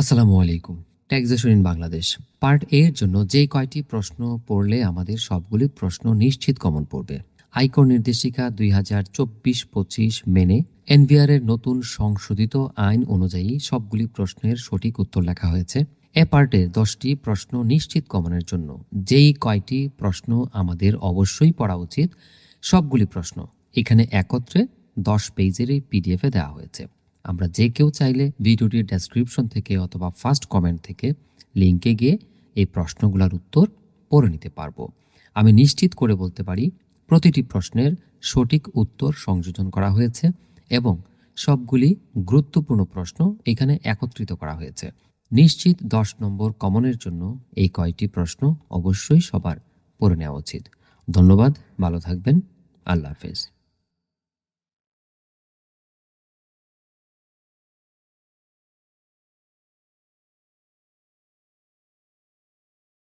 আসসালামু আলাইকুম। Taxation in Bangladesh part এ এর জন্য যে কয়টি প্রশ্ন পড়লে আমাদের সবগুলি প্রশ্ন নিশ্চিত কমন পড়বে। আয়কর নির্দেশিকা ২০২৪-২৫ মেনে এনবিআর এর নতুন সংশোধিত আইন অনুযায়ী সবগুলি প্রশ্নের সঠিক উত্তর লেখা হয়েছে। এ পার্টের ১০টি প্রশ্ন নিশ্চিত কমনের জন্য যেই কয়টি প্রশ্ন আমাদের অবশ্যই পড়া উচিত, সবগুলি প্রশ্ন এখানে একত্রে ১০ পেজের এই পিডিএফে দেওয়া হয়েছে। আমরা যে কেউ চাইলে ভিডিওটির ডেসক্রিপশন থেকে অথবা ফার্স্ট কমেন্ট থেকে লিঙ্কে গিয়ে এই প্রশ্নগুলোর উত্তর পড়ে নিতে পারবো। আমি নিশ্চিত করে বলতে পারি প্রতিটি প্রশ্নের সঠিক উত্তর সংযোজন করা হয়েছে এবং সবগুলি গুরুত্বপূর্ণ প্রশ্ন এখানে একত্রিত করা হয়েছে। নিশ্চিত ১০ নম্বর কমনের জন্য এই কয়টি প্রশ্ন অবশ্যই সবার পড়ে নেওয়া উচিত। ধন্যবাদ, ভালো থাকবেন। আল্লাহ হাফেজ।